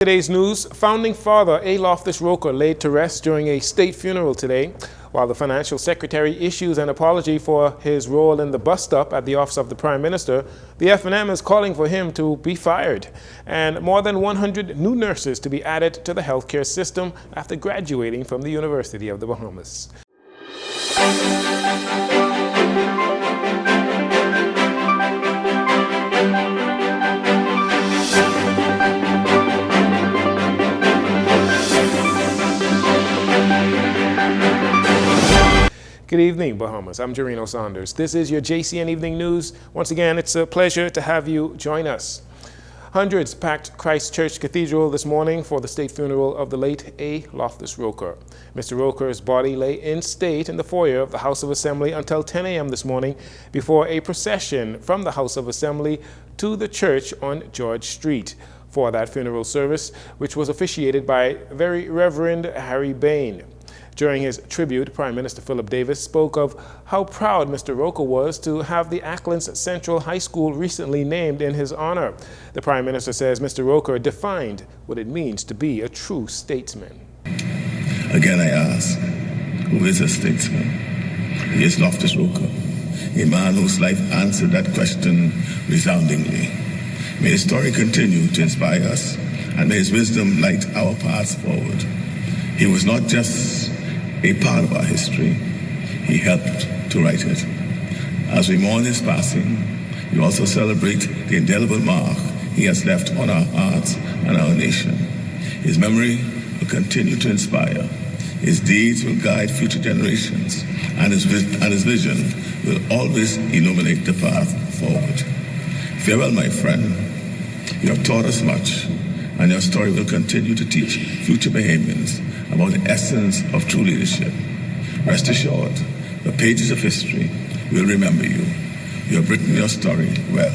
Today's news, founding father A. Loftus Roker laid to rest during a state funeral today, while the financial secretary issues an apology for his role in the bust-up at the office of the Prime Minister. The FNM is calling for him to be fired, and more than 100 new nurses to be added to the healthcare system after graduating from the University of the Bahamas. Good evening, Bahamas. I'm Jarino Saunders. This is your JCN Evening News. Once again, it's a pleasure to have you join us. Hundreds packed Christ Church Cathedral this morning for the state funeral of the late A. Loftus Roker. Mr. Roker's body lay in state in the foyer of the House of Assembly until 10 a.m. this morning before a procession from the House of Assembly to the church on George Street for that funeral service, which was officiated by Very Reverend Harry Bain. During his tribute, Prime Minister Philip Davis spoke of how proud Mr. Roker was to have the Acklands Central High School recently named in his honor. The Prime Minister says Mr. Roker defined what it means to be a true statesman. Again, I ask, who is a statesman? He is Loftus Roker, a man whose life answered that question resoundingly. May his story continue to inspire us, and may his wisdom light our paths forward. He was not just a part of our history, he helped to write it. As we mourn his passing, we also celebrate the indelible mark he has left on our hearts and our nation. His memory will continue to inspire, his deeds will guide future generations, and his vision will always illuminate the path forward. Farewell, my friend. You have taught us much, and your story will continue to teach future Bahamians about the essence of true leadership. Rest assured, the pages of history will remember you. You have written your story well.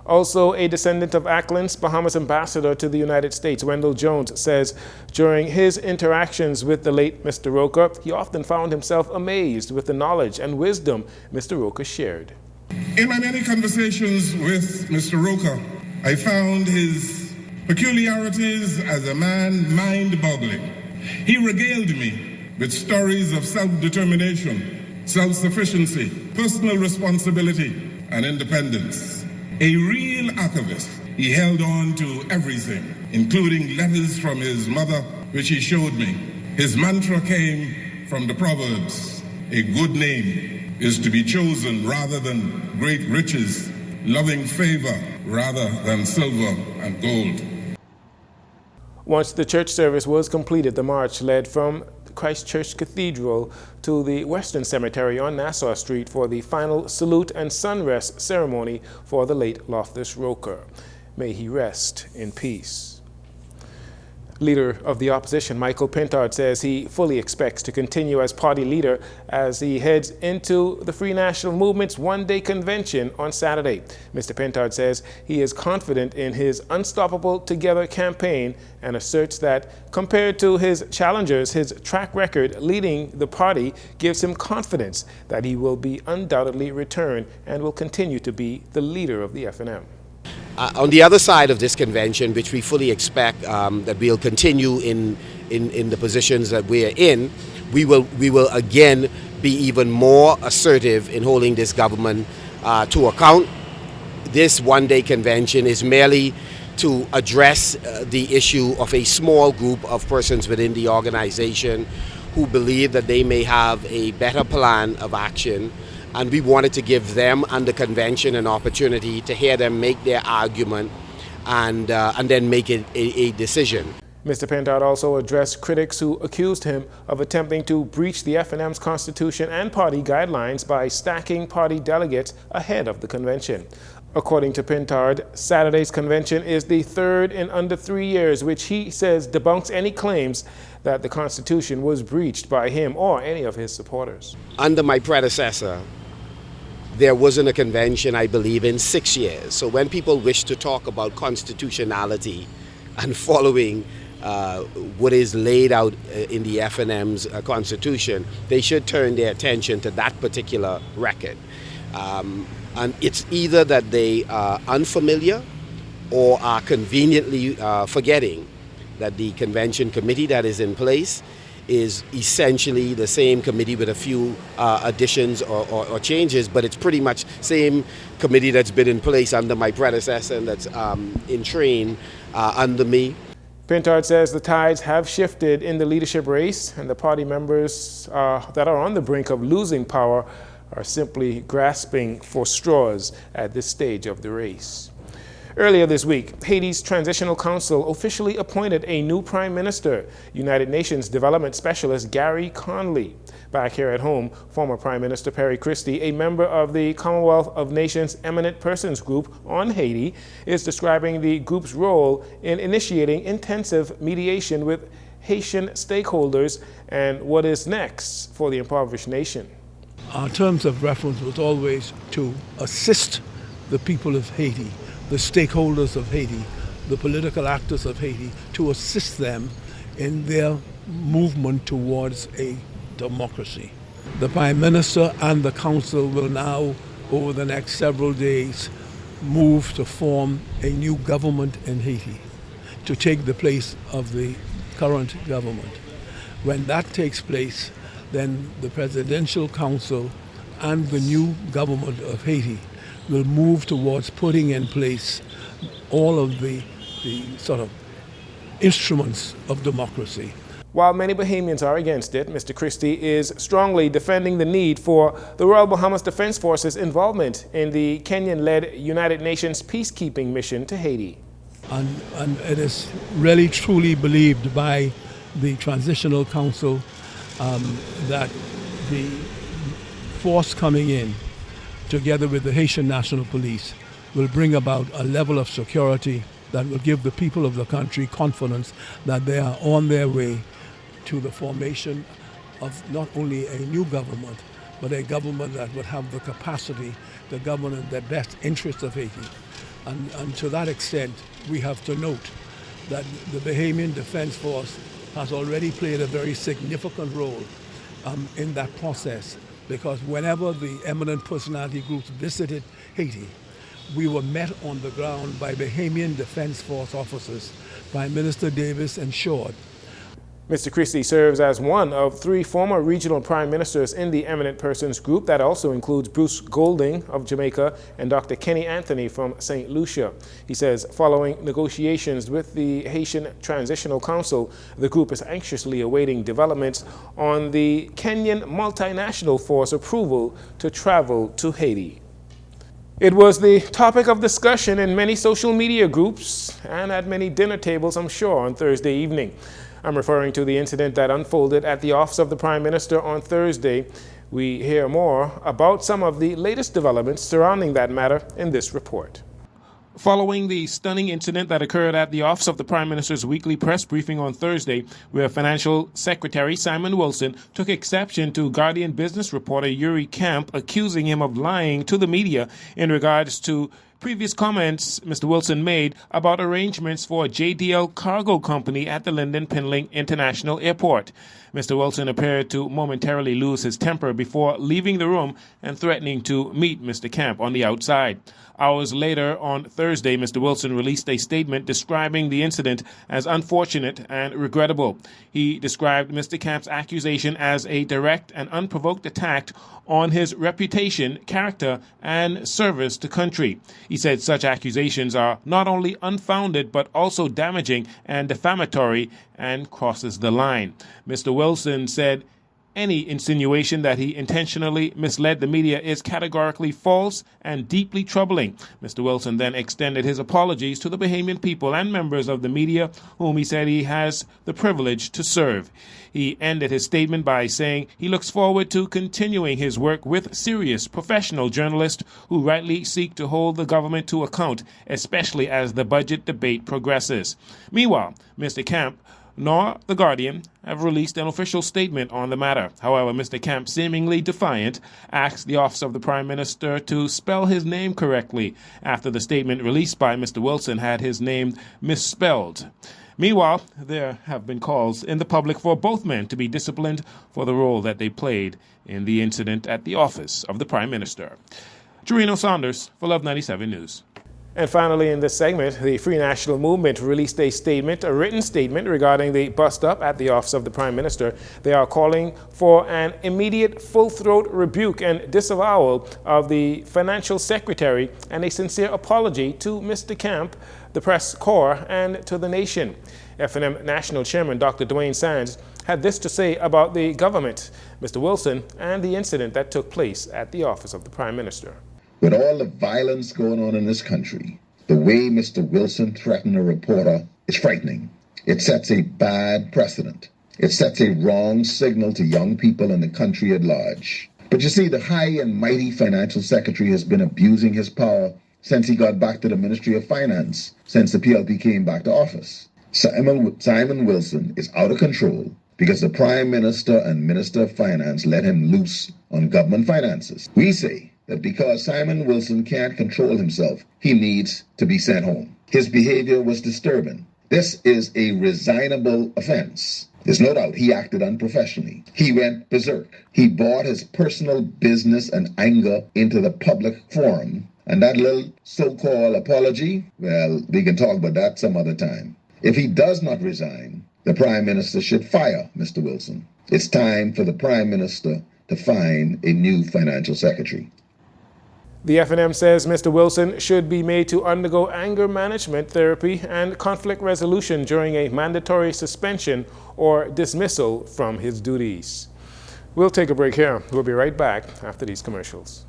Also, a descendant of Acklands, Bahamas ambassador to the United States, Wendell Jones, says during his interactions with the late Mr. Roker, he often found himself amazed with the knowledge and wisdom Mr. Roker shared. In my many conversations with Mr. Roker, I found his peculiarities as a man mind-boggling. He regaled me with stories of self-determination, self-sufficiency, personal responsibility, and independence. A real activist, he held on to everything, including letters from his mother, which he showed me. His mantra came from the Proverbs: a good name is to be chosen rather than great riches, loving favor rather than silver and gold. Once the church service was completed, the march led from Christ Church Cathedral to the Western Cemetery on Nassau Street for the final salute and sunrest ceremony for the late Loftus Roker. May he rest in peace. Leader of the opposition, Michael Pintard, says he fully expects to continue as party leader as he heads into the Free National Movement's one-day convention on Saturday. Mr. Pintard says he is confident in his Unstoppable Together campaign and asserts that, compared to his challengers, his track record leading the party gives him confidence that he will be undoubtedly returned and will continue to be the leader of the FNM. On the other side of this convention, which we fully expect that we'll continue in the positions that we are in, we will again be even more assertive in holding this government to account. This one-day convention is merely to address the issue of a small group of persons within the organization who believe that they may have a better plan of action. And we wanted to give them and the convention an opportunity to hear them make their argument and then make it a decision. Mr. Pintard also addressed critics who accused him of attempting to breach the FNM's constitution and party guidelines by stacking party delegates ahead of the convention. According to Pintard, Saturday's convention is the third in under 3 years, which he says debunks any claims that the Constitution was breached by him or any of his supporters. Under my predecessor, there wasn't a convention, I believe, in 6 years. So when people wish to talk about constitutionality and following what is laid out in the FNM's constitution, they should turn their attention to that particular record. And it's either that they are unfamiliar or are conveniently forgetting that the convention committee that is in place is essentially the same committee with a few additions or changes, but it's pretty much same committee that's been in place under my predecessor and that's in train under me. Pintard says the tides have shifted in the leadership race, and the party members that are on the brink of losing power are simply grasping for straws at this stage of the race. Earlier this week, Haiti's Transitional Council officially appointed a new prime minister, United Nations Development Specialist Gary Conley. Back here at home, former Prime Minister Perry Christie, a member of the Commonwealth of Nations Eminent Persons Group on Haiti, is describing the group's role in initiating intensive mediation with Haitian stakeholders and what is next for the impoverished nation. Our terms of reference was always to assist the people of Haiti, the stakeholders of Haiti, the political actors of Haiti, to assist them in their movement towards a democracy. The Prime Minister and the Council will now, over the next several days, move to form a new government in Haiti to take the place of the current government. When that takes place, then the Presidential Council and the new government of Haiti will move towards putting in place all of the sort of instruments of democracy. While many Bahamians are against it, Mr. Christie is strongly defending the need for the Royal Bahamas Defense Force's involvement in the Kenyan-led United Nations peacekeeping mission to Haiti. And it is really truly believed by the Transitional Council that the force coming in, together with the Haitian National Police, will bring about a level of security that will give the people of the country confidence that they are on their way to the formation of not only a new government, but a government that would have the capacity to govern in the best interests of Haiti. And to that extent, we have to note that the Bahamian Defense Force has already played a very significant role in that process, because whenever the eminent personality groups visited Haiti, we were met on the ground by Bahamian Defense Force officers. Prime Minister Davis ensured. Mr. Christie serves as one of 3 former regional prime ministers in the Eminent Persons Group. That also includes Bruce Golding of Jamaica and Dr. Kenny Anthony from St. Lucia. He says following negotiations with the Haitian Transitional Council, the group is anxiously awaiting developments on the Kenyan multinational force approval to travel to Haiti. It was the topic of discussion in many social media groups and at many dinner tables, I'm sure, on Thursday evening. I'm referring to the incident that unfolded at the office of the Prime Minister on Thursday. We hear more about some of the latest developments surrounding that matter in this report. Following the stunning incident that occurred at the office of the Prime Minister's weekly press briefing on Thursday, where Financial Secretary Simon Wilson took exception to Guardian business reporter Yuri Camp accusing him of lying to the media in regards to previous comments Mr. Wilson made about arrangements for a JDL cargo company at the Lyndon Pinling International Airport. Mr. Wilson appeared to momentarily lose his temper before leaving the room and threatening to meet Mr. Camp on the outside. Hours later on Thursday, Mr. Wilson released a statement describing the incident as unfortunate and regrettable. He described Mr. Camp's accusation as a direct and unprovoked attack on his reputation, character, and service to country. He said such accusations are not only unfounded but also damaging and defamatory and crosses the line. Mr. Wilson said any insinuation that he intentionally misled the media is categorically false and deeply troubling. Mr. Wilson then extended his apologies to the Bahamian people and members of the media whom he said he has the privilege to serve. He ended his statement by saying he looks forward to continuing his work with serious professional journalists who rightly seek to hold the government to account, especially as the budget debate progresses. Meanwhile, Mr. Camp nor The Guardian have released an official statement on the matter. However, Mr. Camp, seemingly defiant, asked the Office of the Prime Minister to spell his name correctly after the statement released by Mr. Wilson had his name misspelled. Meanwhile, there have been calls in the public for both men to be disciplined for the role that they played in the incident at the Office of the Prime Minister. Jcn Saunders for Love 97 News. And finally, in this segment, the Free National Movement released a written statement regarding the bust-up at the office of the Prime Minister. They are calling for an immediate full-throat rebuke and disavowal of the Financial Secretary and a sincere apology to Mr. Camp, the press corps, and to the nation. FNM National Chairman Dr. Dwayne Sands had this to say about the government, Mr. Wilson, and the incident that took place at the office of the Prime Minister. With all the violence going on in this country, the way Mr. Wilson threatened a reporter is frightening. It sets a bad precedent. It sets a wrong signal to young people in the country at large. But you see, the high and mighty financial secretary has been abusing his power since he got back to the Ministry of Finance, since the PLP came back to office. Simon Wilson is out of control because the Prime Minister and Minister of Finance let him loose on government finances. We say that because Simon Wilson can't control himself, he needs to be sent home. His behavior was disturbing. This is a resignable offense. There's no doubt he acted unprofessionally. He went berserk. He brought his personal business and anger into the public forum. And that little so-called apology, well, we can talk about that some other time. If he does not resign, the Prime Minister should fire Mr. Wilson. It's time for the Prime Minister to find a new financial secretary. The FNM says Mr. Wilson should be made to undergo anger management therapy and conflict resolution during a mandatory suspension or dismissal from his duties. We'll take a break here. We'll be right back after these commercials.